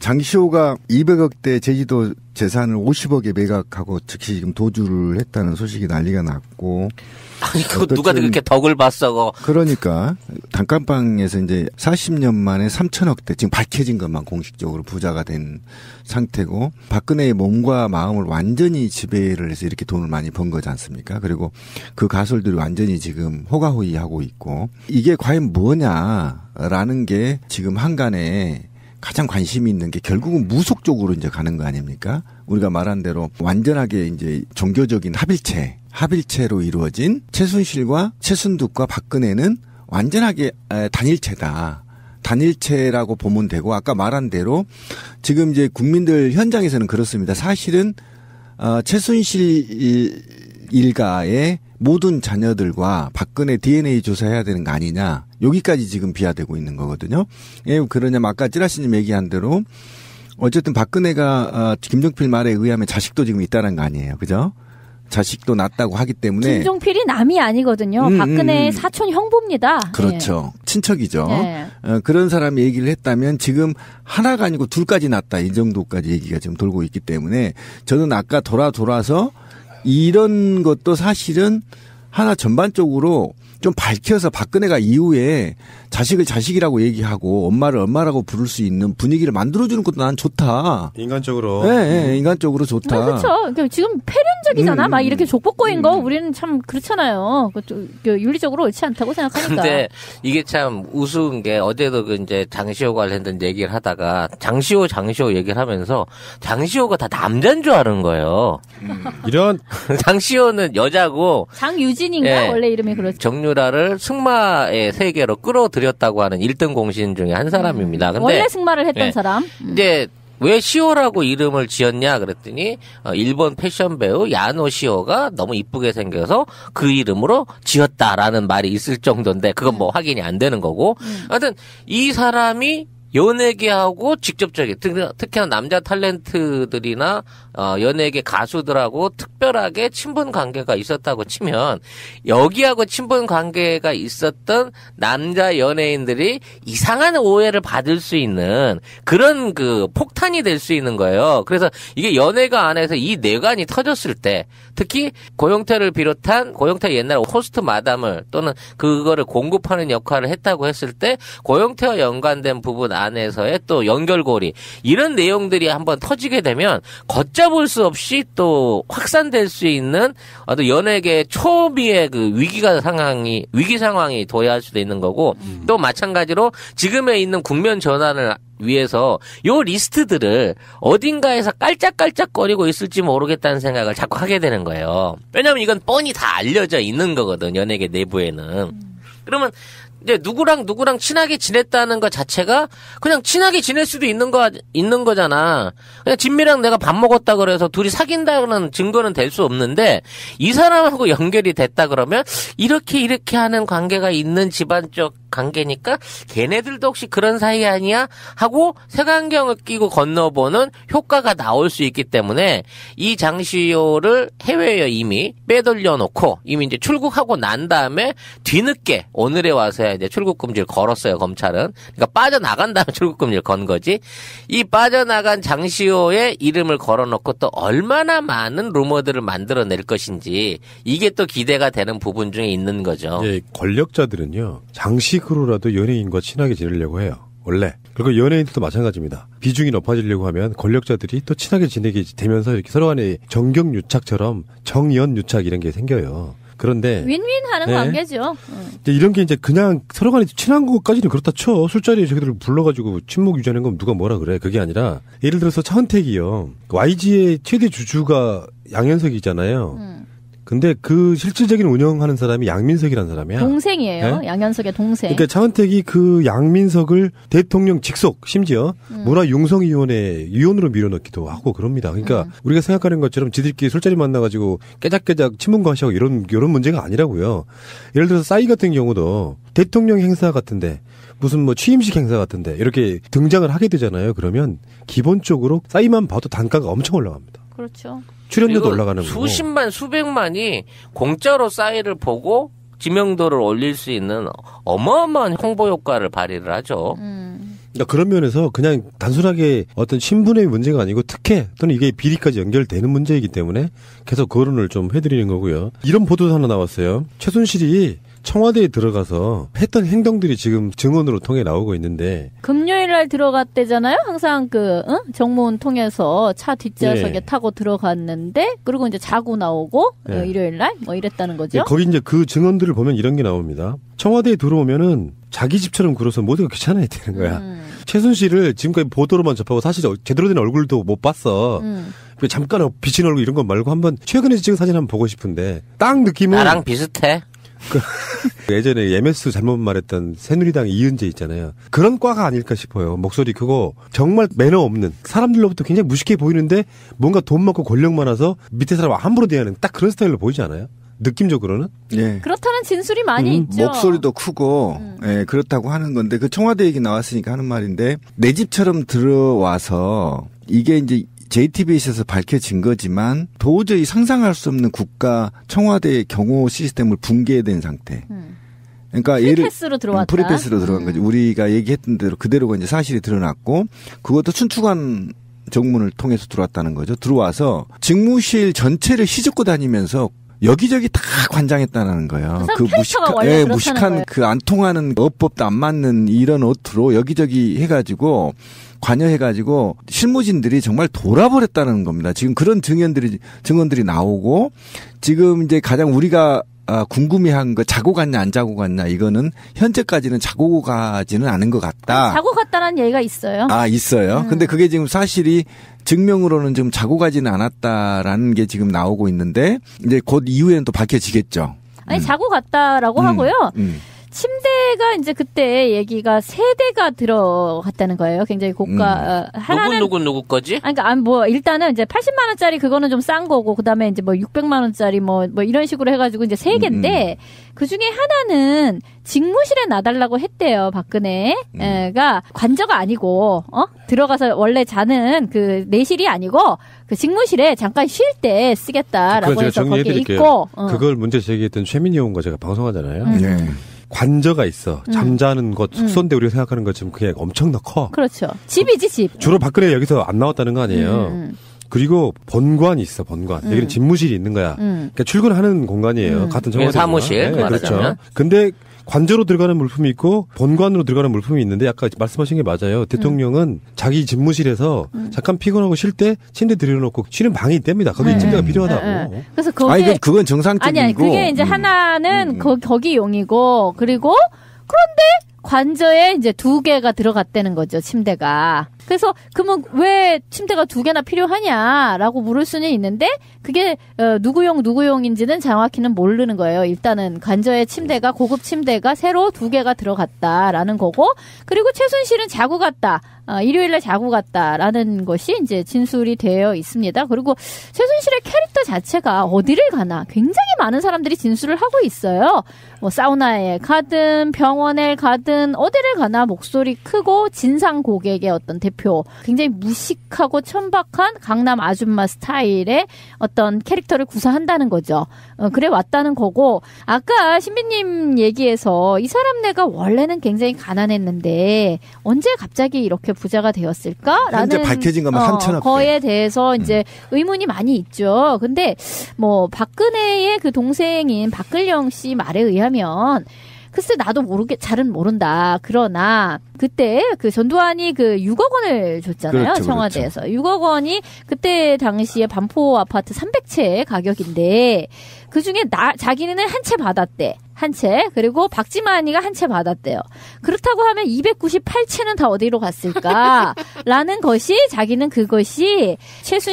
장시호가 200억대 제주도 재산을 50억에 매각하고 즉시 지금 도주를 했다는 소식이 난리가 났고. 아니, 그거 누가 그렇게 덕을 봤어, 그러니까, 단칸방에서 이제 40년 만에 3천억대, 지금 밝혀진 것만 공식적으로 부자가 된 상태고, 박근혜의 몸과 마음을 완전히 지배를 해서 이렇게 돈을 많이 번 거지 않습니까? 그리고 그 가설들이 완전히 지금 호가호위하고 있고, 이게 과연 뭐냐라는 게 지금 한간에 가장 관심이 있는 게 결국은 무속 쪽으로 이제 가는 거 아닙니까? 우리가 말한 대로 완전하게 이제 종교적인 합일체로 이루어진 최순실과 최순득과 박근혜는 완전하게 단일체다. 단일체라고 보면 되고 아까 말한 대로 지금 이제 국민들 현장에서는 그렇습니다. 사실은 최순실 일가의 모든 자녀들과 박근혜 DNA 조사해야 되는 거 아니냐. 여기까지 지금 비화되고 있는 거거든요. 예, 그러냐면 아까 찌라시님 얘기한 대로 어쨌든 박근혜가 김종필 말에 의하면 자식도 지금 있다는 거 아니에요. 그죠? 자식도 낳았다고 하기 때문에. 김종필이 남이 아니거든요. 박근혜의 사촌 형부입니다. 그렇죠. 예. 친척이죠. 예. 그런 사람이 얘기를 했다면 지금 하나가 아니고 둘까지 낳았다. 이 정도까지 얘기가 지금 돌고 있기 때문에 저는 아까 돌아서 이런 것도 사실은 하나 전반적으로 좀 밝혀서 박근혜가 이후에 자식을 자식이라고 얘기하고 엄마를 엄마라고 부를 수 있는 분위기를 만들어주는 것도 난 좋다. 인간적으로. 네, 인간적으로 좋다. 그렇죠. 그러니까 지금 패륜적이잖아. 막 이렇게 족보꼬인 거 우리는 참 그렇잖아요. 윤리적으로 옳지 않다고 생각하니까. 근데 이게 참 우스운 게 어제도 그 이제 장시호 관련된 얘기를 하다가 장시호 얘기를 하면서 장시호가 다 남자인 줄 아는 거예요. 이런. 장시호는 여자고. 장유진인가? 예, 원래 이름이 그렇죠. 정유라를 승마의 세계로 끌어들였다고 하는 1등 공신 중에 한 사람입니다. 근데 원래 승마를 했던 예, 사람. 이제 왜 시호라고 이름을 지었냐 그랬더니 일본 패션 배우 야노 시호가 너무 이쁘게 생겨서 그 이름으로 지었다라는 말이 있을 정도인데 그건 뭐 확인이 안 되는 거고. 하여튼 이 사람이 연예계하고 직접적인 특히나 남자 탤런트들이나 연예계 가수들하고 특별하게 친분 관계가 있었다고 치면 여기하고 친분 관계가 있었던 남자 연예인들이 이상한 오해를 받을 수 있는 그런 그 폭탄이 될 수 있는 거예요. 그래서 이게 연예가 안에서 이 뇌관이 터졌을 때 특히 고영태를 비롯한 고영태 옛날 호스트 마담을 또는 그거를 공급하는 역할을 했다고 했을 때 고영태와 연관된 부분 안에서의 또 연결고리 이런 내용들이 한번 터지게 되면 걷잡을 수 없이 또 확산될 수 있는 어떤 연예계 초미의 그 위기 상황이 도래할 수도 있는 거고 또 마찬가지로 지금에 있는 국면 전환을 위해서 요 리스트들을 어딘가에서 깔짝깔짝거리고 있을지 모르겠다는 생각을 자꾸 하게 되는 거예요. 왜냐하면 이건 뻔히 다 알려져 있는 거거든 연예계 내부에는. 그러면 이제 누구랑 친하게 지냈다는 것 자체가 그냥 친하게 지낼 수도 있는 거잖아. 그냥 진미랑 내가 밥 먹었다 그래서 둘이 사귄다는 증거는 될 수 없는데 이 사람하고 연결이 됐다 그러면 이렇게 하는 관계가 있는 집안적 관계니까 걔네들도 혹시 그런 사이 아니야? 하고 색안경을 끼고 건너보는 효과가 나올 수 있기 때문에 이 장시호를 해외에 이미 빼돌려놓고 이미 이제 출국하고 난 다음에 뒤늦게 오늘에 와서야 이제 출국금지를 걸었어요, 검찰은. 그러니까 빠져나간 다음에 출국금지를 건 거지. 이 빠져나간 장시호의 이름을 걸어놓고 또 얼마나 많은 루머들을 만들어낼 것인지 이게 또 기대가 되는 부분 중에 있는 거죠. 예, 권력자들은요. 장식으로라도 연예인과 친하게 지내려고 해요. 원래. 그리고 연예인들도 마찬가지입니다. 비중이 높아지려고 하면 권력자들이 또 친하게 지내게 되면서 이렇게 서로 간에 정경유착처럼 정연유착 이런 게 생겨요. 그런데 윈윈하는 네. 관계죠. 이런 게 이제 그냥 서로 간에 친한 것까지는 그렇다 쳐. 술자리에 저기들 불러가지고 친목 유지하는 건 누가 뭐라 그래. 그게 아니라 예를 들어서 차은택이요. YG의 최대 주주가 양현석이잖아요. 근데 그 실질적인 운영하는 사람이 양민석이라는 사람이야. 동생이에요. 네? 양현석의 동생. 그러니까 차은택이 그 양민석을 대통령 직속 심지어 문화융성위원회 위원으로 밀어넣기도 하고 그럽니다. 그러니까 우리가 생각하는 것처럼 지들끼리 술자리 만나가지고 깨작깨작 친분과시하고 이런 문제가 아니라고요. 예를 들어서 싸이 같은 경우도 대통령 행사 같은데 무슨 뭐 취임식 행사 같은데 이렇게 등장을 하게 되잖아요. 그러면 기본적으로 싸이만 봐도 단가가 엄청 올라갑니다. 그렇죠. 출연료도 올라가는 거고. 수십만 수백만이 공짜로 싸이를 보고 지명도를 올릴 수 있는 어마어마한 홍보 효과를 발휘를 하죠. 그러니까 그런 면에서 그냥 단순하게 어떤 신분의 문제가 아니고 특혜 또는 이게 비리까지 연결되는 문제이기 때문에 계속 거론을 좀 해드리는 거고요. 이런 보도도 하나 나왔어요. 최순실이 청와대에 들어가서 했던 행동들이 지금 증언으로 통해 나오고 있는데 금요일 날 들어갔대잖아요. 항상 정무원 통해서 차 뒷좌석에 네. 타고 들어갔는데 그리고 이제 자고 나오고 네. 일요일 날 뭐 이랬다는 거죠. 네, 거기 이제 그 증언들을 보면 이런 게 나옵니다. 청와대에 들어오면은 자기 집처럼 굴어서 모두가 귀찮아야 되는 거야. 최순실을 지금까지 보도로만 접하고 사실 제대로 된 얼굴도 못 봤어. 잠깐 비친 얼굴 이런 거 말고 한번 최근에 찍은 사진 한번 보고 싶은데 딱 느낌은 나랑 비슷해. 예전에 MS 잘못 말했던 새누리당 이은재 있잖아요. 그런 과가 아닐까 싶어요. 목소리 크고 정말 매너 없는 사람들로부터 굉장히 무식해 보이는데 뭔가 돈 많고 권력 많아서 밑에 사람 함부로 대하는 딱 그런 스타일로 보이지 않아요? 느낌적으로는? 예. 그렇다는 진술이 많이 있죠. 목소리도 크고 예, 그렇다고 하는 건데 그 청와대 얘기 나왔으니까 하는 말인데 내 집처럼 들어와서 이게 이제 JTBC에서 밝혀진 거지만 도저히 상상할 수 없는 국가 청와대의 경호 시스템을 붕괴된 상태. 그러니까 프리패스로 들어왔다. 프리패스로 들어간 거지. 우리가 얘기했던 대로 그대로가 이제 사실이 드러났고 그것도 춘추관 정문을 통해서 들어왔다는 거죠. 들어와서 직무실 전체를 휘젓고 다니면서 여기저기 다 관장했다는 거예요. 그 무식한, 무식한 그 안 통하는 어법도 안 맞는 이런 옷으로 여기저기 해가지고 관여해가지고 실무진들이 정말 돌아버렸다는 겁니다. 지금 그런 증언들이 나오고 지금 이제 가장 우리가 궁금해한 거 자고 갔냐 안 자고 갔냐 이거는 현재까지는 자고 가지는 않은 것 같다. 자고 갔다는 얘기가 있어요. 아 있어요. 근데 그게 지금 사실이 증명으로는 좀 자고 가지는 않았다라는 게 지금 나오고 있는데 이제 곧 이후에는 또 밝혀지겠죠. 아니 자고 갔다라고 하고요. 침대가 이제 그때 얘기가 3대가 들어갔다는 거예요. 굉장히 고가 하나는 누구 거지? 아니 그러니까 뭐 일단은 이제 80만 원짜리 그거는 좀 싼 거고 그다음에 이제 뭐 600만 원짜리 뭐 이런 식으로 해 가지고 이제 3개인데 그중에 하나는 직무실에 놔달라고 했대요. 박근혜가 관저가 아니고 들어가서 원래 자는 그 내실이 아니고 그 직무실에 잠깐 쉴 때 쓰겠다라고 해서 거기에 있고 그걸 문제 제기했던 최민희 의원과 제가 방송하잖아요. 네. 관저가 있어. 잠자는 곳, 숙소인데 우리가 생각하는 것처럼 그게 엄청나 커. 그렇죠. 집이지 집. 주로 박근혜 여기서 안 나왔다는 거 아니에요. 그리고 본관이 있어, 본관. 여기는 집무실이 있는 거야. 그러니까 출근하는 공간이에요. 같은 청와대. 사무실. 네, 그렇죠. 근데 관저로 들어가는 물품이 있고 본관으로 들어가는 물품이 있는데 아까 말씀하신 게 맞아요. 대통령은 자기 집무실에서 잠깐 피곤하고 쉴 때 침대 들여놓고 쉬는 방이 있답니다. 거기 침대가 필요하다고. 그래서 거기 아니 그건 정상적이고. 아니 그게 이제 하나는 거기 용이고 그리고 그런데 관저에 이제 2개가 들어갔다는 거죠, 침대가. 그래서 그러면 왜 침대가 2개나 필요하냐라고 물을 수는 있는데 그게 누구용인지는 정확히는 모르는 거예요. 일단은 관저에 침대가 고급 침대가 새로 2개가 들어갔다라는 거고 그리고 최순실은 자고 갔다. 일요일날 자고 갔다라는 것이 이제 진술이 되어 있습니다. 그리고 최순실의 캐릭터 자체가 어디를 가나 굉장히 많은 사람들이 진술을 하고 있어요. 뭐 사우나에 가든 병원에 가든 어디를 가나 목소리 크고 진상 고객의 어떤 대표, 굉장히 무식하고 천박한 강남 아줌마 스타일의 어떤 캐릭터를 구사한다는 거죠. 그래 왔다는 거고 아까 신비님 얘기에서 이 사람네가 원래는 굉장히 가난했는데 언제 갑자기 이렇게 부자가 되었을까라는 현재 밝혀진 것만 3천억 거에 대해서 이제 의문이 많이 있죠. 근데 뭐 박근혜의 그 동생인 박근령 씨 말에 의하면 글쎄 나도 잘은 모른다. 그러나 그때 그 전두환이 그 6억 원을 줬잖아요. 그렇죠, 청와대에서. 6억 원이 그때 당시에 반포 아파트 300채 가격인데 그중에 자기는 한 채 받았대. 한 채. 그리고 박지만이가 한 채 받았대요. 그렇다고 하면 298채는 다 어디로 갔을까? 라는 것이 자기는 그것이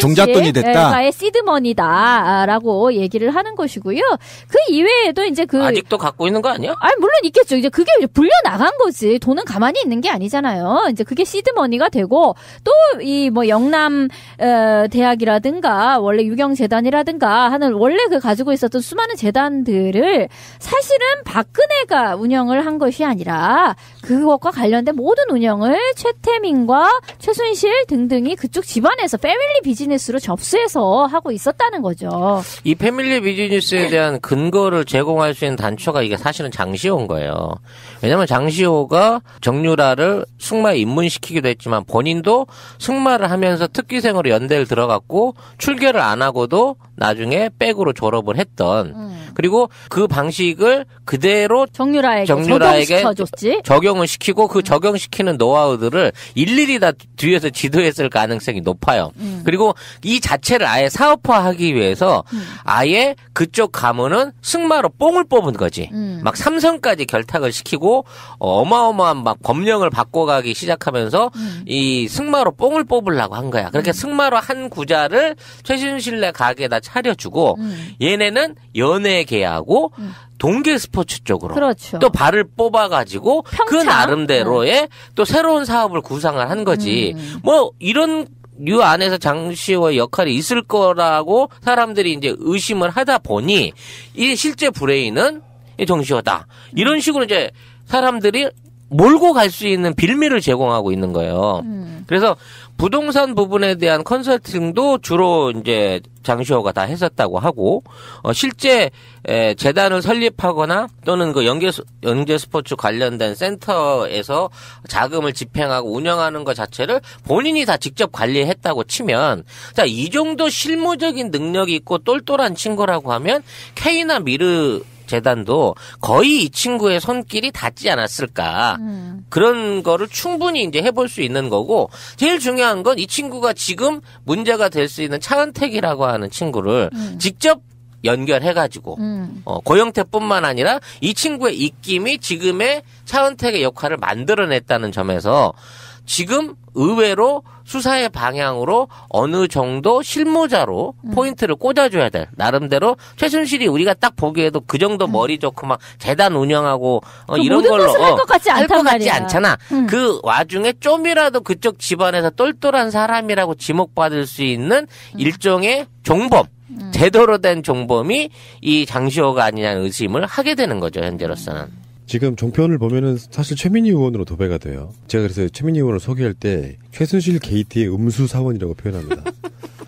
종잣돈이 됐다. 최순실의 시드머니다라고 얘기를 하는 것이고요. 그 이외에도 이제 아직도 갖고 있는 거 아니야? 아니 물론 있겠죠. 이제 그게 이제 불려 나간 거지. 돈은 가만히 있는 게 아니잖아요. 이제 그게 시드머니가 되고 또 이 뭐 영남 대학이라든가 원래 유경재단이라든가 하는 원래 그 가지고 있었던 수많은 재단들을 사실 사실은 박근혜가 운영을 한 것이 아니라 그것과 관련된 모든 운영을 최태민과 최순실 등등이 그쪽 집안에서 패밀리 비즈니스로 접수해서 하고 있었다는 거죠. 이 패밀리 비즈니스에 대한 근거를 제공할 수 있는 단초가 이게 사실은 장시호인 거예요. 왜냐면 장시호가 정유라를 승마에 입문시키기도 했지만 본인도 승마를 하면서 특기생으로 연대를 들어갔고 출결을 안 하고도 나중에 백으로 졸업을 했던 그리고 그 방식을 그대로 정유라에게 적용시켜줬지. 적용을 시키고 그 적용시키는 노하우들을 일일이 다 뒤에서 지도했을 가능성이 높아요. 그리고 이 자체를 아예 사업화하기 위해서 아예 그쪽 가문은 승마로 뽕을 뽑은 거지. 막 삼성까지 결탁을 시키고 어마어마한 막 법령을 바꿔가기 시작하면서 이 승마로 뽕을 뽑으려고 한 거야. 그렇게 승마로 한 구자를 최순실네 가게에다 차려주고 얘네는 연예 계하고 동계 스포츠 쪽으로 그렇죠. 또 발을 뽑아가지고 평창? 그 나름대로의 또 새로운 사업을 구상을 한 거지. 뭐 이런 류 안에서 장시호의 역할이 있을 거라고 사람들이 이제 의심을 하다 보니 이 실제 브레인은 이 정시호다. 이런 식으로 이제 사람들이 몰고 갈 수 있는 빌미를 제공하고 있는 거예요. 그래서 부동산 부분에 대한 컨설팅도 주로 이제 장시호가 다 했었다고 하고, 실제 재단을 설립하거나 또는 그 영재 스포츠 관련된 센터에서 자금을 집행하고 운영하는 것 자체를 본인이 다 직접 관리했다고 치면, 자, 이 정도 실무적인 능력이 있고 똘똘한 친구라고 하면 K나 미르 재단도 거의 이 친구의 손길이 닿지 않았을까. 그런 거를 충분히 이제 해볼 수 있는 거고, 제일 중요한 건 이 친구가 지금 문제가 될 수 있는 차은택이라고 하는 친구를 직접 연결해가지고, 고영태뿐만 아니라 이 친구의 입김이 지금의 차은택의 역할을 만들어냈다는 점에서 지금 의외로 수사의 방향으로 어느 정도 실무자로 포인트를 꽂아줘야 될, 나름대로 최순실이 우리가 딱 보기에도 그 정도 머리 좋고 막 재단 운영하고 이런 걸로 할 것 같지 않단 할 것 같지 말이야. 않잖아. 그 와중에 좀이라도 그쪽 집안에서 똘똘한 사람이라고 지목받을 수 있는 일종의 종범, 제대로 된 종범이 이 장시호가 아니냐는 의심을 하게 되는 거죠, 현재로서는. 지금 종편을 보면은 사실 최민희 의원으로 도배가 돼요. 제가 그래서 최민희 의원을 소개할 때 최순실 게이트의 음수 사원이라고 표현합니다.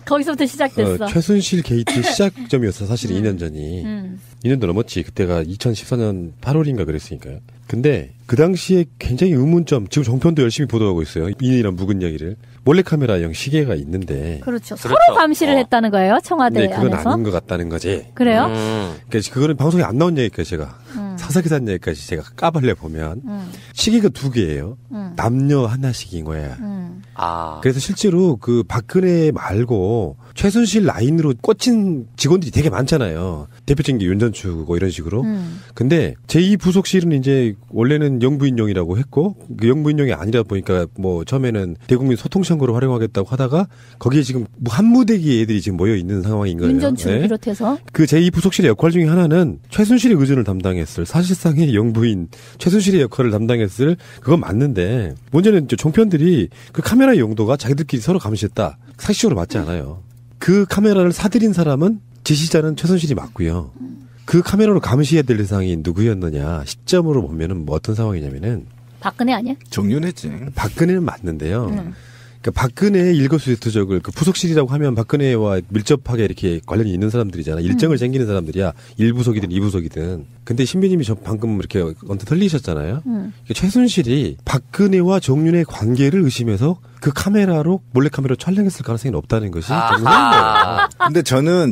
거기서부터 시작됐어. 최순실 게이트 시작점이었어. 사실 2년 전이. 2년도 넘었지. 그때가 2014년 8월인가 그랬으니까요. 근데 그 당시에 굉장히 의문점, 지금 종편도 열심히 보도하고 있어요. 이인이란 묵은 이야기를. 몰래카메라형 시계가 있는데. 그렇죠. 서로 감시를 했다는 거예요. 청와대 네, 그건 안에서. 아닌 것 같다는 거지. 그래요? 그러니까 그거는 방송에 안 나온 얘기까지 제가. 사사기산 얘기까지 제가 까발려 보면 시계가 2개예요. 남녀 하나씩인 거야. 그래서 실제로 그 박근혜 말고 최순실 라인으로 꽂힌 직원들이 되게 많잖아요. 대표적인 게 윤전추고 이런 식으로. 근데 제2부속실은 이제 원래는 영부인용이라고 했고 그 영부인용이 아니라 보니까 뭐 처음에는 대국민 소통창구로 활용하겠다고 하다가 거기에 지금 한 무대기 애들이 지금 모여 있는 상황인 거예요. 윤전추 네. 비롯해서. 그 제2부속실의 역할 중에 하나는 최순실의 의전을 담당했을, 사실상의 영부인 최순실의 역할을 담당했을, 그건 맞는데 문제는 종편들이 그 카메라의 용도가 자기들끼리 서로 감시했다. 사실적으로 맞지 않아요. 그 카메라를 사들인 사람은 지시자는 최순실이 맞고요. 그 카메라로 감시해야 될 대상이 누구였느냐 시점으로 보면은 뭐 어떤 상황이냐면은 박근혜 아니야? 정윤했지. 박근혜는 맞는데요. 그러니까 박근혜의 일거수일투족을 그 부속실이라고 하면 박근혜와 밀접하게 이렇게 관련이 있는 사람들이잖아. 일정을 챙기는 사람들이야. 1부속이든 2부속이든. 근데 신비님이 저 방금 이렇게 언뜻 흘리셨잖아요. 그러니까 최순실이 박근혜와 정윤의 관계를 의심해서 그 카메라로 몰래카메라로 촬영했을 가능성이 높다는 것이 정상이에요. 근데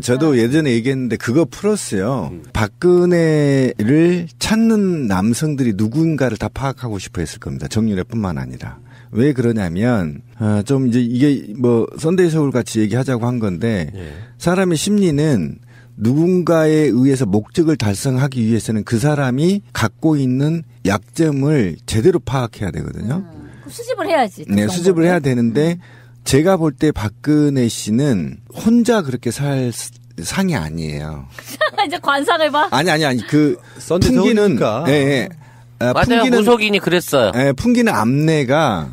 저도 예전에 얘기했는데 그거 풀었어요. 박근혜를 찾는 남성들이 누군가를 다 파악하고 싶어 했을 겁니다. 정윤회뿐만 아니라. 왜 그러냐면 좀 이제 이게 뭐 선데이 서울 같이 얘기하자고 한 건데 사람의 심리는 누군가에 의해서 목적을 달성하기 위해서는 그 사람이 갖고 있는 약점을 제대로 파악해야 되거든요. 수집을 해야지. 네, 수집을 해야 되는데 제가 볼 때 박근혜 씨는 혼자 그렇게 살 상이 아니에요. 이제 관상을 봐. 아니 그 선데이 풍기는 서울이니까. 맞아요. 무속인이 그랬어요. 풍기는 암내가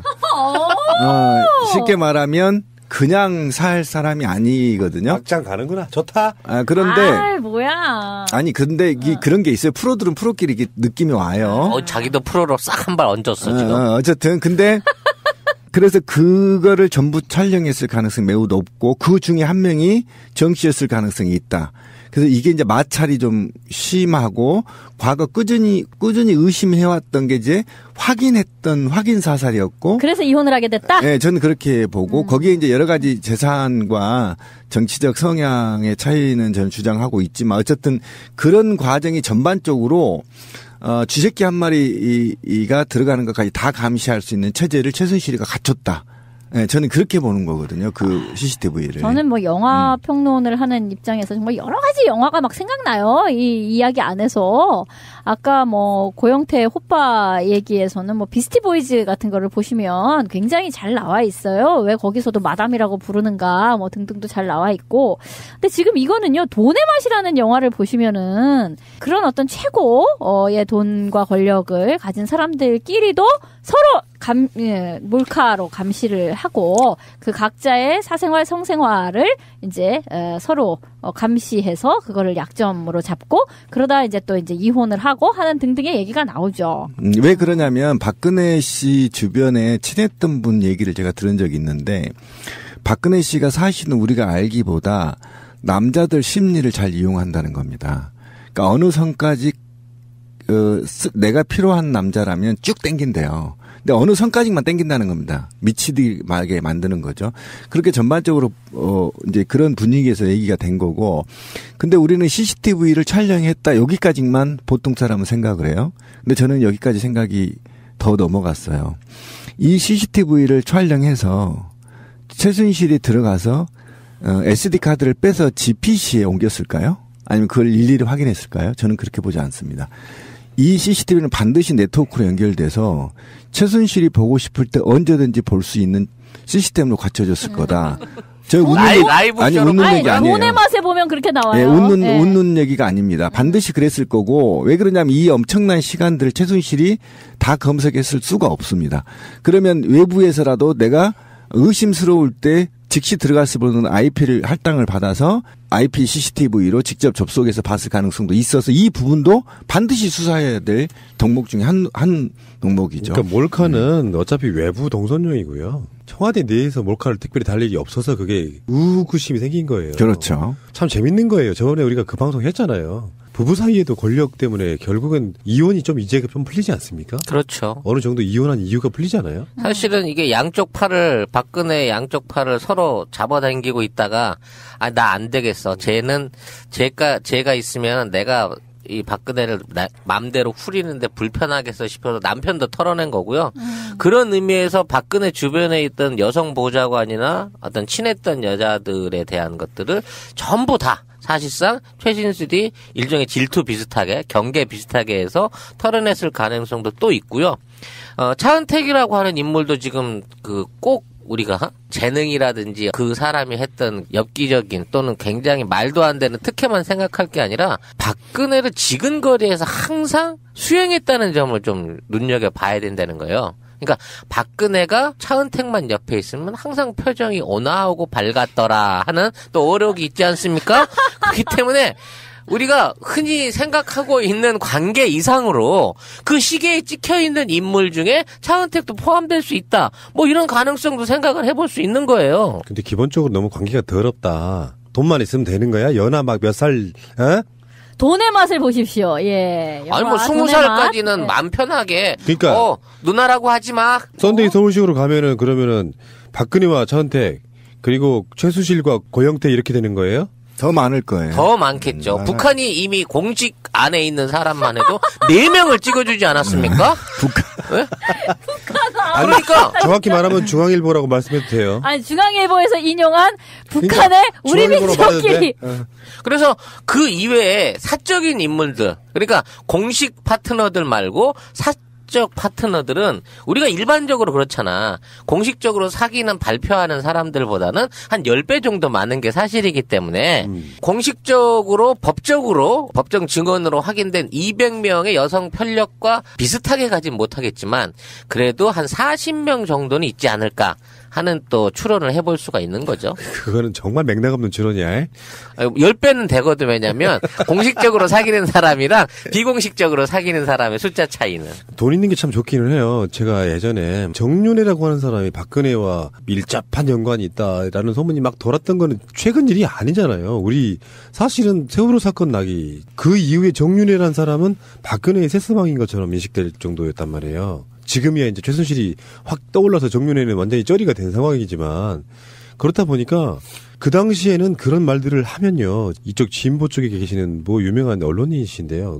쉽게 말하면 그냥 살 사람이 아니거든요. 막장 가는구나. 좋다. 그런데 뭐야. 아니 근데 그런 게 있어요. 프로들은 프로끼리 이렇게 느낌이 와요. 자기도 프로로 싹 한 발 얹었어 지금. 어쨌든 근데 그래서 그거를 전부 촬영했을 가능성이 매우 높고 그 중에 한 명이 정 씨였을 가능성이 있다. 그래서 이게 이제 마찰이 좀 심하고 과거 꾸준히 의심해왔던 게 이제 확인 사살이었고. 그래서 이혼을 하게 됐다? 네, 저는 그렇게 보고 거기에 이제 여러 가지 재산과 정치적 성향의 차이는 저는 주장하고 있지만 어쨌든 그런 과정이 전반적으로 쥐새끼 한 마리가 들어가는 것까지 다 감시할 수 있는 체제를 최순실이가 갖췄다. 네, 저는 그렇게 보는 거거든요. 그 CCTV를. 저는 뭐 영화 평론을 하는 입장에서 정말 여러 가지 영화가 막 생각나요. 이 이야기 안에서. 아까 뭐 고영태 호빠 얘기에서는 뭐 비스티 보이즈 같은 거를 보시면 굉장히 잘 나와 있어요. 왜 거기서도 마담이라고 부르는가 뭐 등등도 잘 나와 있고. 근데 지금 이거는요. 돈의 맛이라는 영화를 보시면은 그런 어떤 최고의 돈과 권력을 가진 사람들끼리도 서로 몰카로 감시를 하고 그 각자의 사생활 성생활을 이제 서로 감시해서 그거를 약점으로 잡고 그러다 이제 또 이제 이혼을 하고 하는 등등의 얘기가 나오죠. 왜 그러냐면 박근혜 씨 주변에 친했던 분 얘기를 제가 들은 적이 있는데 박근혜 씨가 사실은 우리가 알기보다 남자들 심리를 잘 이용한다는 겁니다. 그러니까 어느 선까지 내가 필요한 남자라면 쭉 땡긴대요. 근데 어느 선까지만 땡긴다는 겁니다. 미치게 만드는 거죠. 그렇게 전반적으로 이제 그런 분위기에서 얘기가 된 거고. 근데 우리는 CCTV를 촬영했다 여기까지만 보통 사람은 생각을 해요. 근데 저는 여기까지 생각이 더 넘어갔어요. 이 CCTV를 촬영해서 최순실이 들어가서 SD 카드를 빼서 GPC에 옮겼을까요? 아니면 그걸 일일이 확인했을까요? 저는 그렇게 보지 않습니다. 이 CCTV는 반드시 네트워크로 연결돼서 최순실이 보고 싶을 때 언제든지 볼 수 있는 시스템으로 갖춰졌을 거다. 저 웃는 얘기 아니에요. 돈의 맛에 보면 그렇게 나와요. 네, 웃는 얘기가 아닙니다. 반드시 그랬을 거고 왜 그러냐면 이 엄청난 시간들을 최순실이 다 검색했을 수가 없습니다. 그러면 외부에서라도 내가 의심스러울 때 즉시 들어갔을 보는 IP를 할당을 받아서 IP CCTV로 직접 접속해서 봤을 가능성도 있어서 이 부분도 반드시 수사해야 될 덕목 중에 한 덕목이죠. 그러니까 몰카는 어차피 외부 동선용이고요. 청와대 내에서 몰카를 특별히 달 일이 없어서 그게 의구심이 생긴 거예요. 그렇죠. 참 재밌는 거예요. 저번에 우리가 그 방송 했잖아요. 부부 사이에도 권력 때문에 결국은 이혼이 좀 이제 좀 풀리지 않습니까? 그렇죠. 어느 정도 이혼한 이유가 풀리잖아요. 사실은 이게 박근혜 양쪽 팔을 서로 잡아당기고 있다가 나 안 되겠어. 쟤는 제가 있으면 내가 이 박근혜를 맘대로 후리는데 불편하겠어 싶어서 남편도 털어낸 거고요. 그런 의미에서 박근혜 주변에 있던 여성 보좌관이나 어떤 친했던 여자들에 대한 것들을 전부 다 사실상 최신실이 일종의 질투 비슷하게 경계 비슷하게 해서 털어냈을 가능성도 또 있고요. 차은택이라고 하는 인물도 지금 꼭 우리가 재능이라든지 그 사람이 했던 엽기적인 또는 굉장히 말도 안 되는 특혜만 생각할 게 아니라 박근혜를 지근거리에서 항상 수행했다는 점을 좀 눈여겨봐야 된다는 거예요. 그러니까 박근혜가 차은택만 옆에 있으면 항상 표정이 온화하고 밝았더라 하는 또 어록이 있지 않습니까? 그렇기 때문에 우리가 흔히 생각하고 있는 관계 이상으로 그 시계에 찍혀있는 인물 중에 차은택도 포함될 수 있다. 뭐 이런 가능성도 생각을 해볼 수 있는 거예요. 근데 기본적으로 너무 관계가 더럽다. 돈만 있으면 되는 거야? 연하 막 몇 살, 돈의 맛을 보십시오. 예. 아니 뭐 20살까지는 네. 마음 편하게. 그러니까 누나라고 하지 마. 썬데이 서울식으로 가면은 그러면은 박근혜와 차은택 그리고 최수실과 고영태 이렇게 되는 거예요? 더 많을 거예요. 더 많겠죠. 북한이 이미 공직 안에 있는 사람만 해도 4명을 찍어주지 않았습니까? 북한. 그러니까. 정확히 말하면 중앙일보라고 말씀해도 돼요. 아니, 중앙일보에서 인용한 북한의 그러니까, 우리 민족끼리. 그래서 그 이외에 사적인 인물들, 그러니까 공식 파트너들 말고 사적 파트너들은 우리가 일반적으로 그렇잖아. 공식적으로 사귀는 발표하는 사람들보다는 한 10배 정도 많은 게 사실이기 때문에 공식적으로 법적으로 법정 증언으로 확인된 200명의 여성 편력과 비슷하게 가진 못하겠지만 그래도 한 40명 정도는 있지 않을까 하는 또 추론을 해볼 수가 있는 거죠. 그거는 정말 맥락 없는 추론이야. 10배는 되거든. 왜냐면 공식적으로 사귀는 사람이랑 비공식적으로 사귀는 사람의 숫자 차이는. 돈 있는 게 참 좋기는 해요. 제가 예전에 정윤회라고 하는 사람이 박근혜와 밀접한 연관이 있다라는 소문이 막 돌았던 거는 최근 일이 아니잖아요. 우리 사실은 세월호 사건 나기 그 이후에 정윤회라는 사람은 박근혜의 새서방인 것처럼 인식될 정도였단 말이에요. 지금이야 이제 최순실이 확 떠올라서 정윤회는 완전히 쩌리가 된 상황이지만 그렇다 보니까 그 당시에는 그런 말들을 하면요. 이쪽 진보 쪽에 계시는 뭐 유명한 언론인이신데요.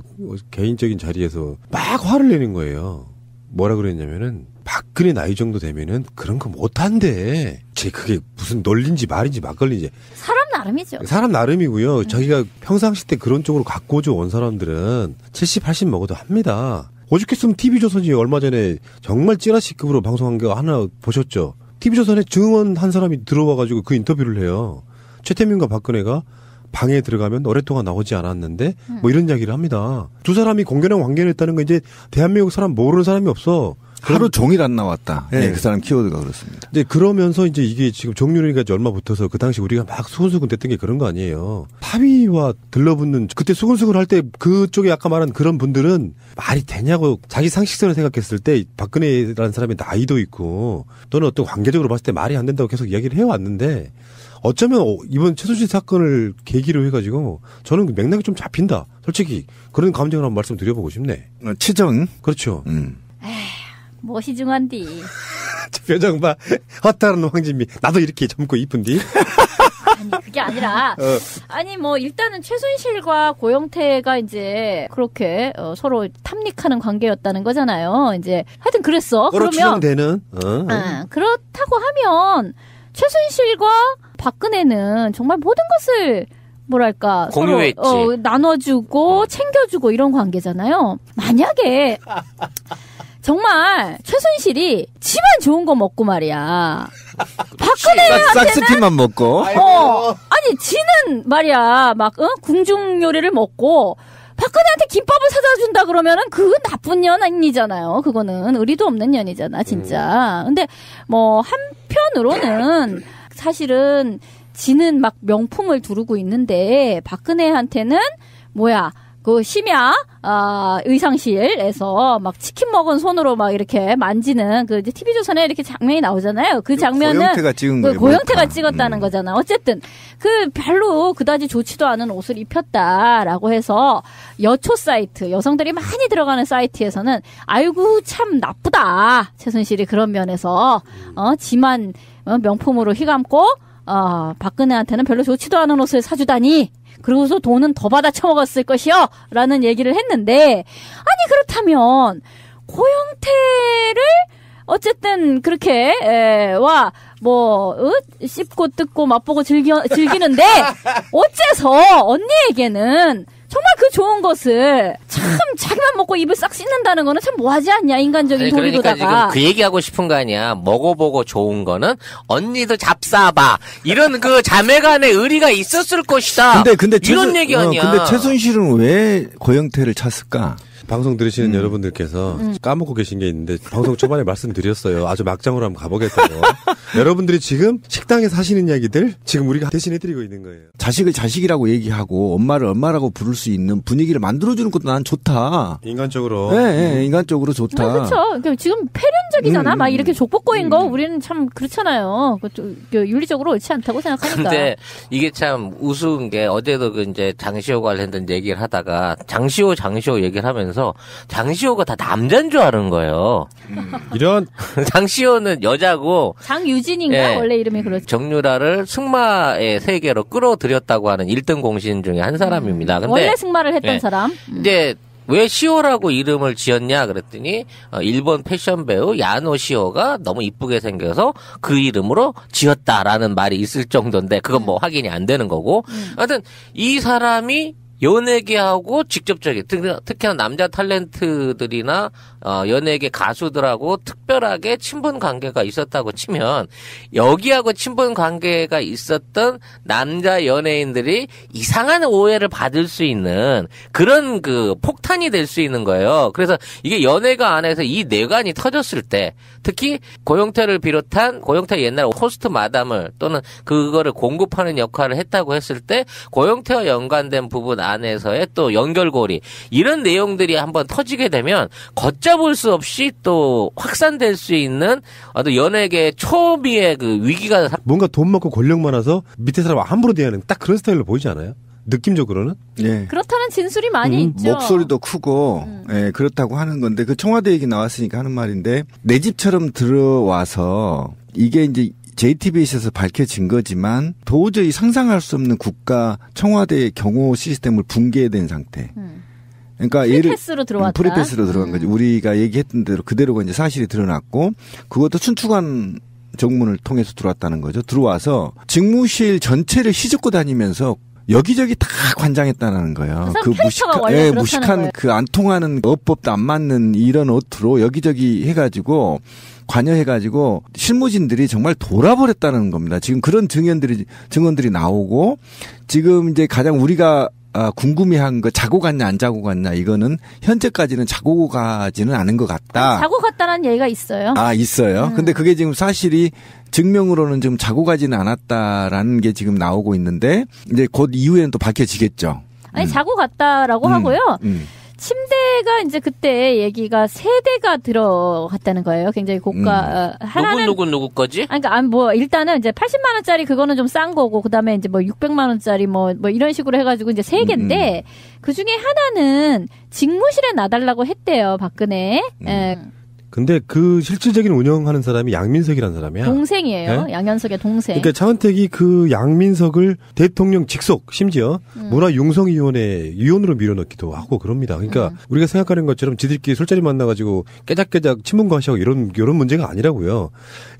개인적인 자리에서 막 화를 내는 거예요. 뭐라 그랬냐면은 박근혜 나이 정도 되면은 그런 거 못한대. 제 그게 무슨 논리인지 말인지 막걸리인지. 사람 나름이죠. 사람 나름이고요. 자기가 평상시 때 그런 쪽으로 갖고져 온 사람들은 70, 80 먹어도 합니다. 오죽했으면 TV조선이 얼마 전에 정말 찌라시급으로 방송한 거 하나 보셨죠? TV조선에 증언한 사람이 들어와가지고 그 인터뷰를 해요. 최태민과 박근혜가 방에 들어가면 오랫동안 나오지 않았는데 뭐 이런 이야기를 합니다. 두 사람이 공개랑 관계를 했다는 건 이제 대한민국 사람 모르는 사람이 없어. 하루 종일 안 나왔다. 네. 네, 그 사람 키워드가 그렇습니다. 이제 그러면서 이제 이게 지금 정윤회가 얼마 붙어서 그 당시 우리가 막 수근수근 됐던 게 그런 거 아니에요. 사위와 들러붙는 그때 수근수근 할 때 그쪽에 아까 말한 그런 분들은 말이 되냐고 자기 상식선을 생각했을 때 박근혜라는 사람의 나이도 있고 또는 어떤 관계적으로 봤을 때 말이 안 된다고 계속 이야기를 해왔는데 어쩌면 이번 최순실 사건을 계기로 해가지고 저는 그 맥락이 좀 잡힌다. 솔직히 그런 감정을 한번 말씀드려보고 싶네. 치정. 그렇죠. 무엇이 중한디. 저 표정 봐. 헛다른 황진미. 나도 이렇게 젊고 이쁜디. 아니 그게 아니라 아니 뭐 일단은 최순실과 고영태가 이제 그렇게 서로 탐닉하는 관계였다는 거잖아요. 이제 하여튼 그랬어. 그러면 추정되는. 그렇다고 하면 최순실과 박근혜는 정말 모든 것을 뭐랄까 공유했지. 서로 나눠주고 챙겨주고 이런 관계잖아요. 만약에 정말 최순실이 지만 좋은 거 먹고 말이야. 박근혜한테는 싹스티만 먹고. 아니 지는 말이야 막 궁중 요리를 먹고 박근혜한테 김밥을 사다 준다 그러면은 그건 나쁜 년 아니잖아요. 그거는 의리도 없는 년이잖아 진짜. 근데 뭐 한편으로는 사실은 지는 막 명품을 두르고 있는데 박근혜한테는 뭐야 그 심야 의상실에서 막 치킨 먹은 손으로 막 이렇게 만지는 그 TV조선에 이렇게 장면이 나오잖아요. 그 장면은 고영태가 찍은 거예요. 고영태가 찍었다는 거잖아. 어쨌든 그 별로 그다지 좋지도 않은 옷을 입혔다라고 해서 여초 사이트 여성들이 많이 들어가는 사이트에서는 아이고 참 나쁘다 최순실이 그런 면에서 지만 명품으로 휘감고 박근혜한테는 별로 좋지도 않은 옷을 사주다니. 그러고서 돈은 더 받아 처먹었을 것이요 라는 얘기를 했는데 아니 그렇다면 고영태를 어쨌든 그렇게 씹고 뜯고 맛보고 즐기는데 어째서 언니에게는 정말 그 좋은 것을 참 자기만 먹고 입을 싹 씻는다는 거는 참 뭐하지 않냐 인간적인 도리로다가. 그러니까 지금 그 얘기하고 싶은 거 아니야. 먹어보고 좋은 거는 언니도 잡숴봐. 이런 그 자매간의 의리가 있었을 것이다. 근데 이런 얘기 아니야. 근데 최순실은 왜 고영태를 찾을까? 방송 들으시는 여러분들께서 까먹고 계신 게 있는데 방송 초반에 말씀드렸어요. 아주 막장으로 한번 가보겠다고. 여러분들이 지금 식당에서 하시는 이야기들 지금 우리가 대신해드리고 있는 거예요. 자식을 자식이라고 얘기하고 엄마를 엄마라고 부를 수 있는 분위기를 만들어주는 것도 난 좋다. 인간적으로. 네, 인간적으로 좋다. 그렇죠. 그러니까 지금 패륜적이잖아. 막 이렇게 족보꼬인 거 우리는 참 그렇잖아요. 윤리적으로 옳지 않다고 생각하니까. 근데 이게 참 우스운 게 어제도 그 이제 장시호 관련된 얘기를 하다가 장시호 얘기를 하면서 장시호가 다 남자인 줄 아는 거예요. 이런 장시호는 여자고 장유진인가 원래 이름이 그렇죠. 정유라를 승마의 세계로 끌어들였다고 하는 1등 공신 중에 한 사람입니다. 근데 원래 승마를 했던 사람. 이제 왜 시호라고 이름을 지었냐 그랬더니 일본 패션 배우 야노 시호가 너무 이쁘게 생겨서 그 이름으로 지었다라는 말이 있을 정도인데 그건 뭐 확인이 안 되는 거고. 하여튼 이 사람이 연예계하고 직접적인 특히나 남자 탤런트들이나 연예계 가수들하고 특별하게 친분 관계가 있었다고 치면 여기하고 친분 관계가 있었던 남자 연예인들이 이상한 오해를 받을 수 있는 그런 그 폭탄이 될 수 있는 거예요. 그래서 이게 연예가 안에서 이 내관이 터졌을 때 특히 고영태를 비롯한 고영태 옛날 호스트 마담을 또는 그거를 공급하는 역할을 했다고 했을 때 고영태와 연관된 부분 안에서의 또 연결고리 이런 내용들이 한번 터지게 되면 걷잡을 수 없이 또 확산될 수 있는 어떤 연예계 초비의 그 위기가 뭔가 돈 많고 권력 많아서 밑에 사람 함부로 대하는 딱 그런 스타일로 보이지 않아요? 느낌적으로는? 예. 그렇다는 진술이 많이 있죠. 목소리도 크고, 예, 그렇다고 하는 건데, 그 청와대 얘기 나왔으니까 하는 말인데, 내 집처럼 들어와서, 이게 이제 JTBC에서 밝혀진 거지만, 도저히 상상할 수 없는 국가 청와대의 경호 시스템을 붕괴된 상태. 그러니까 프리패스로 들어왔다. 프리패스로 들어간 거지. 우리가 얘기했던 대로 그대로가 이제 사실이 드러났고, 그것도 춘추관 정문을 통해서 들어왔다는 거죠. 들어와서 직무실 전체를 휘젓고 다니면서 여기저기 다 관장했다는 거예요. 그 무식한 그 안 통하는 어법도 안 맞는 이런 옷으로 여기저기 해가지고 관여해가지고 실무진들이 정말 돌아버렸다는 겁니다. 지금 그런 증언들이 나오고 지금 이제 가장 우리가 궁금해한 거 자고 갔냐 안 자고 갔냐 이거는 현재까지는 자고 가지는 않은 것 같다. 자고 갔다는 얘기가 있어요. 아 있어요. 근데 그게 지금 사실이 증명으로는 좀 자고 가지는 않았다라는 게 지금 나오고 있는데 이제 곧 이후에는 또 밝혀지겠죠. 아니 자고 갔다라고 하고요. 침대가 이제 그때 얘기가 3대가 들어갔다는 거예요. 굉장히 고가 하나는 누구 거지? 아니 그러니까 뭐 일단은 이제 80만 원짜리 그거는 좀 싼 거고 그다음에 이제 뭐 600만 원짜리 뭐 이런 식으로 해 가지고 이제 3개인데 그중에 하나는 직무실에 놔달라고 했대요. 박근혜. 예. 근데 그 실질적인 운영하는 사람이 양민석이라는 사람이야. 동생이에요. 네? 양현석의 동생. 그러니까 차은택이 그 양민석을 대통령 직속 심지어 문화융성위원회 위원으로 밀어넣기도 하고 그럽니다. 그러니까 우리가 생각하는 것처럼 지들끼리 술자리 만나가지고 깨작깨작 친문과시하고 이런 문제가 아니라고요.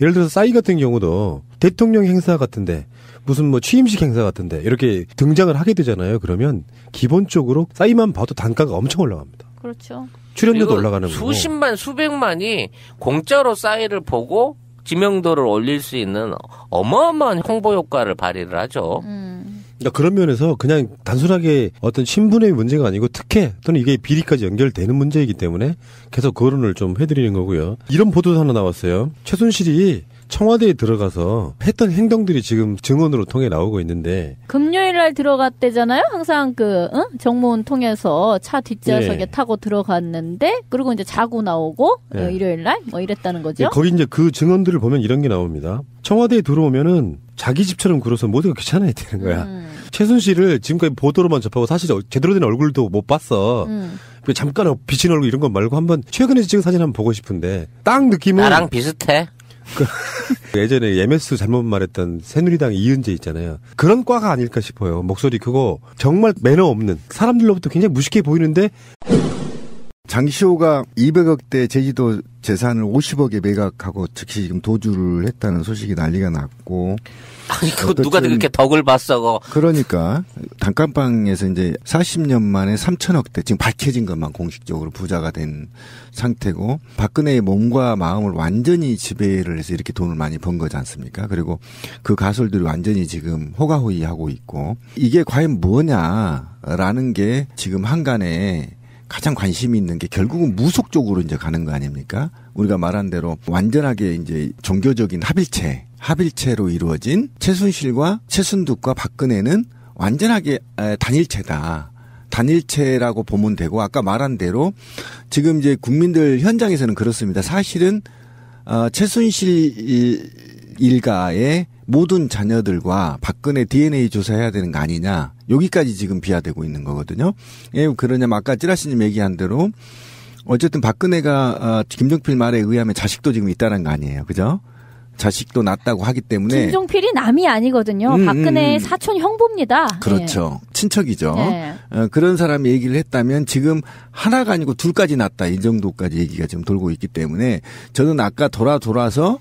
예를 들어서 싸이 같은 경우도 대통령 행사 같은데 무슨 뭐 취임식 행사 같은데 이렇게 등장을 하게 되잖아요. 그러면 기본적으로 싸이만 봐도 단가가 엄청 올라갑니다. 그렇죠. 출연료도 올라가는 거고. 수십만 수백만이 공짜로 싸이를 보고 지명도를 올릴 수 있는 어마어마한 홍보 효과를 발휘를 하죠. 그러니까 그런 면에서 그냥 단순하게 어떤 신분의 문제가 아니고 특혜 또는 이게 비리까지 연결되는 문제이기 때문에 계속 거론을 좀 해드리는 거고요. 이런 보도도 하나 나왔어요. 최순실이 청와대에 들어가서 했던 행동들이 지금 증언으로 통해 나오고 있는데 금요일 날 들어갔대잖아요. 항상 정무원 통해서 차 뒷좌석에 타고 들어갔는데 그리고 이제 자고 나오고 일요일 날 뭐 이랬다는 거죠. 거기 이제 그 증언들을 보면 이런 게 나옵니다. 청와대에 들어오면은 자기 집처럼 굴어서 모두가 귀찮아야 되는 거야. 최순실을 지금까지 보도로만 접하고 사실 제대로 된 얼굴도 못 봤어. 잠깐 비친 얼굴 이런 거 말고 한번 최근에 찍은 사진 한번 보고 싶은데 딱 느낌은 나랑 비슷해. 예전에 MS 잘못 말했던 새누리당 이은재 있잖아요. 그런 과가 아닐까 싶어요. 목소리 크고 정말 매너 없는 사람들로부터 굉장히 무식해 보이는데 장시호가 200억대 제주도 재산을 50억에 매각하고 즉시 지금 도주를 했다는 소식이 난리가 났고. 아니, 그거 누가 그렇게 덕을 봤어, 그러니까, 단칸방에서 이제 40년 만에 3천억대, 지금 밝혀진 것만 공식적으로 부자가 된 상태고, 박근혜의 몸과 마음을 완전히 지배를 해서 이렇게 돈을 많이 번 거지 않습니까? 그리고 그 가설들이 완전히 지금 호가호위하고 있고, 이게 과연 뭐냐라는 게 지금 한간에 가장 관심이 있는 게 결국은 무속 쪽으로 이제 가는 거 아닙니까? 우리가 말한 대로 완전하게 이제 종교적인 합일체로 이루어진 최순실과 최순득과 박근혜는 완전하게 단일체다. 단일체라고 보면 되고 아까 말한 대로 지금 이제 국민들 현장에서는 그렇습니다. 사실은 최순실 일가의 모든 자녀들과 박근혜 DNA 조사해야 되는 거 아니냐. 여기까지 지금 비하되고 있는 거거든요. 예, 그러냐면 아까 찌라시님 얘기한 대로 어쨌든 박근혜가 김종필 말에 의하면 자식도 지금 있다는 거 아니에요. 그죠? 자식도 낳았다고 하기 때문에. 김종필이 남이 아니거든요. 박근혜의 사촌 형부입니다. 그렇죠. 네. 친척이죠. 네. 그런 사람이 얘기를 했다면 지금 하나가 아니고 둘까지 낳았다. 이 정도까지 얘기가 지금 돌고 있기 때문에 저는 아까 돌아서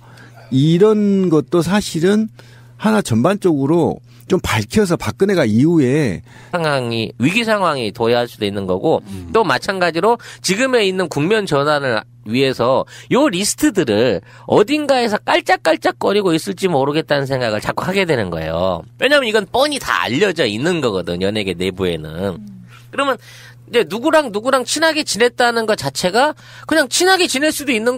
이런 것도 사실은 하나 전반적으로 좀 밝혀서 박근혜가 이후에 위기 상황이 도래할 수도 있는 거고 또 마찬가지로 지금에 있는 국면 전환을 위해서 요 리스트들을 어딘가에서 깔짝깔짝거리고 있을지 모르겠다는 생각을 자꾸 하게 되는 거예요. 왜냐하면 이건 뻔히 다 알려져 있는 거거든, 연예계 내부에는. 그러면 이제 누구랑 친하게 지냈다는 것 자체가 그냥 친하게 지낼 수도 있는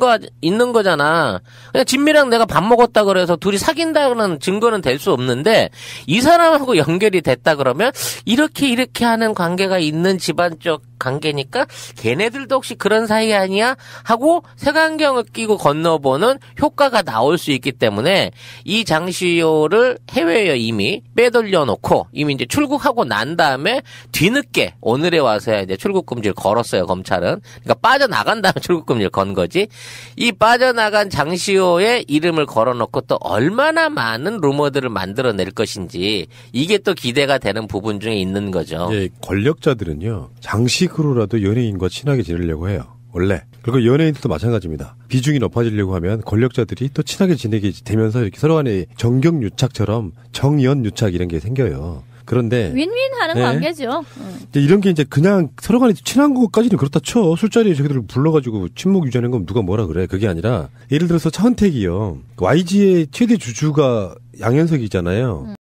거잖아. 그냥 진미랑 내가 밥 먹었다 그래서 둘이 사귄다는 증거는 될 수 없는데 이 사람하고 연결이 됐다 그러면 이렇게 하는 관계가 있는 집안적 관계니까 걔네들도 혹시 그런 사이 아니야? 하고 색안경을 끼고 건너보는 효과가 나올 수 있기 때문에 이 장시호를 해외에 이미 빼돌려 놓고 이미 이제 출국하고 난 다음에 뒤늦게 오늘에 와서야 이제 출국 금지를 걸었어요, 검찰은. 그러니까 빠져나간 다음에 출국 금지를 건 거지. 이 빠져나간 장시호의 이름을 걸어놓고 또 얼마나 많은 루머들을 만들어낼 것인지 이게 또 기대가 되는 부분 중에 있는 거죠. 예, 권력자들은요. 장식으로라도 연예인과 친하게 지내려고 해요. 원래. 그리고 연예인들도 마찬가지입니다. 비중이 높아지려고 하면 권력자들이 또 친하게 지내게 되면서 이렇게 서로 간에 정경유착처럼 정연유착 이런 게 생겨요. 그런데 윈윈하는 네. 관계죠. 이런 게 이제 그냥 서로 간에 친한 것까지는 그렇다 쳐. 술자리에 저기들 불러가지고 친목 유지하는 건 누가 뭐라 그래. 그게 아니라 예를 들어서 차은택이요. YG의 최대 주주가 양현석이잖아요.